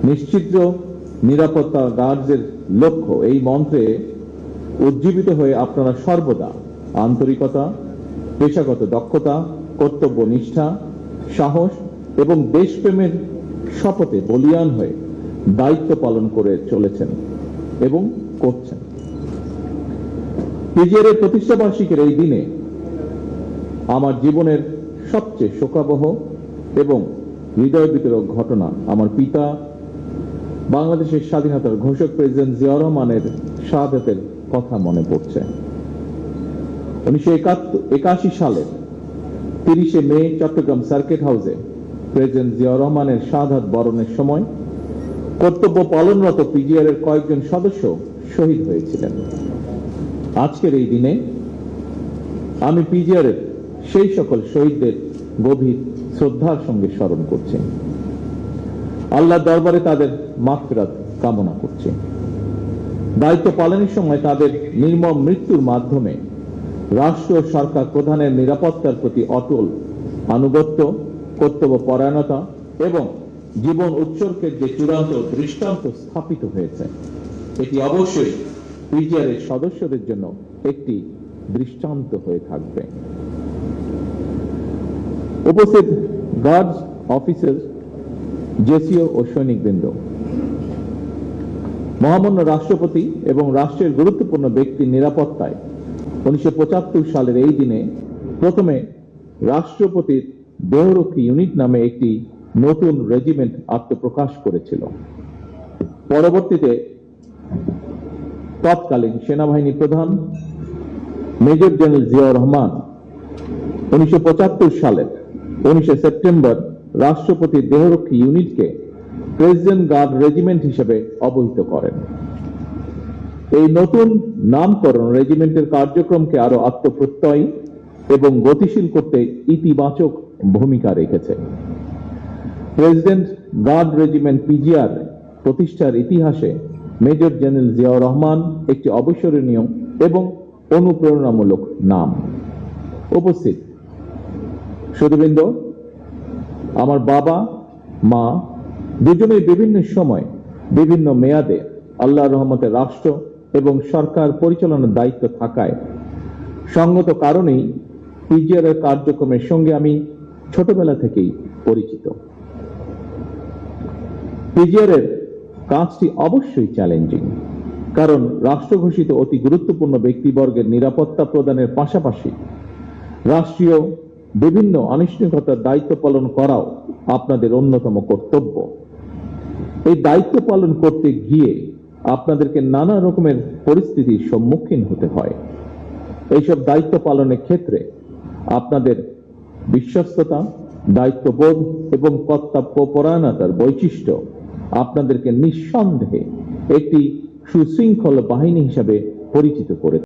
নিশ্চিত নিরাপত্তা গার্ডদের লক্ষ্য এই মন্ত্রে উজ্জীবিত হয়ে আপনারা সর্বদা আন্তরিকতা, পেশাগত দক্ষতা, কর্তব্য নিষ্ঠা, সাহস এবং দেশপ্রেমের শপথে বলীয়ান হয়ে দায়িত্ব পালন করে চলেছেন এবং করছেন। পিজিআর এর প্রতিষ্ঠা বার্ষিকীর এই দিনে আমার জীবনের সবচেয়ে শোকাবহ এবং হৃদয় বিতরক ঘটনা আমার পিতা বাংলাদেশের স্বাধীনতার ঘোষক প্রেসিডেন্ট জিয়াউর রহমানের শাহাদাতের কথা মনে পড়ছে। 1981 সালের 30 মে চট্টগ্রাম সার্কিট হাউসে প্রেসিডেন্ট জিয়াউর রহমানের শাহাদাত বরণের সময় কর্তব্য পালনরত পিজিআর এর কয়েকজন সদস্য শহীদ হয়েছিলেন। আজকের এই দিনে আমি পিজিআর এর সেই সকল শহীদদের গভীর শ্রদ্ধার সঙ্গে স্মরণ করছি। আল্লাহর দরবারে তাদের মাগফিরাত কামনা করছি। দায়িত্ব পালনের সময় তাদের নির্মম মৃত্যুর মাধ্যমে রাষ্ট্র ও সরকার প্রধানের নিরাপত্তার প্রতি অটল আনুগত্য, কর্তব্য পরায়ণতা এবং জীবন উৎসর্গের যে চূড়ান্ত দৃষ্টান্ত স্থাপিত হয়েছে, এটি অবশ্যই পিজিআর এর সদস্যদের জন্য একটি দৃষ্টান্ত হয়ে থাকবে। উপস্থিত গার্ডস, অফিসার, জেসিও ও সৈনিকবৃন্দ, মহামান্য রাষ্ট্রপতি এবং রাষ্ট্রের গুরুত্বপূর্ণ ব্যক্তির নিরাপত্তায় 1975 সালের এই দিনে প্রথমে রাষ্ট্রপতির দেহরক্ষী ইউনিট নামে একটি নতুন রেজিমেন্ট আত্মপ্রকাশ করেছিল। পরবর্তীতে তৎকালীন সেনাবাহিনী প্রধান মেজর জেনারেল জিয়াউর রহমান 1975 সালের 19 সেপ্টেম্বর রাষ্ট্রপতির দেহরক্ষী ইউনিটকে প্রেসিডেন্ট গার্ড রেজিমেন্ট হিসেবে অবহিত করেন। এই নতুন নামকরণ রেজিমেন্টের কার্যক্রমকে আরো আত্মপ্রত্যয়ী এবং গতিশীল করতে ইতিবাচক ভূমিকা রেখেছে। প্রেসিডেন্ট গার্ড রেজিমেন্ট পিজিআর প্রতিষ্ঠার ইতিহাসে মেজর জেনারেল জিয়াউর রহমান একটি অবিস্মরণীয় এবং অনুপ্রেরণামূলক নাম। উপস্থিত সুধীবৃন্দ, আমার বাবা মা দুজনেই বিভিন্ন সময় বিভিন্ন মেয়াদে আল্লাহর রহমতে রাষ্ট্র এবং সরকার পরিচালনার দায়িত্ব থাকায় সঙ্গত কারণেই পিজিআর এর কার্যক্রমের সঙ্গে আমি ছোটবেলা থেকেই পরিচিত। পিজিআর এর কাজটি অবশ্যই চ্যালেঞ্জিং, কারণ রাষ্ট্র ঘোষিত অতি গুরুত্বপূর্ণ ব্যক্তিবর্গের নিরাপত্তা প্রদানের পাশাপাশি রাষ্ট্রীয় বিভিন্ন আনুষ্ঠানিকতার দায়িত্ব পালন করাও আপনাদের অন্যতম কর্তব্য। এই দায়িত্ব পালন করতে গিয়ে আপনাদেরকে নানা রকমের পরিস্থিতির সম্মুখীন হতে হয়। এইসব দায়িত্ব পালনের ক্ষেত্রে আপনাদের বিশ্বস্ততা, দায়িত্ববোধ এবং কর্তব্য পরায়ণতার বৈশিষ্ট্য আপনাদেরকে নিঃসন্দেহে একটি সুশৃঙ্খল বাহিনী হিসাবে পরিচিত করে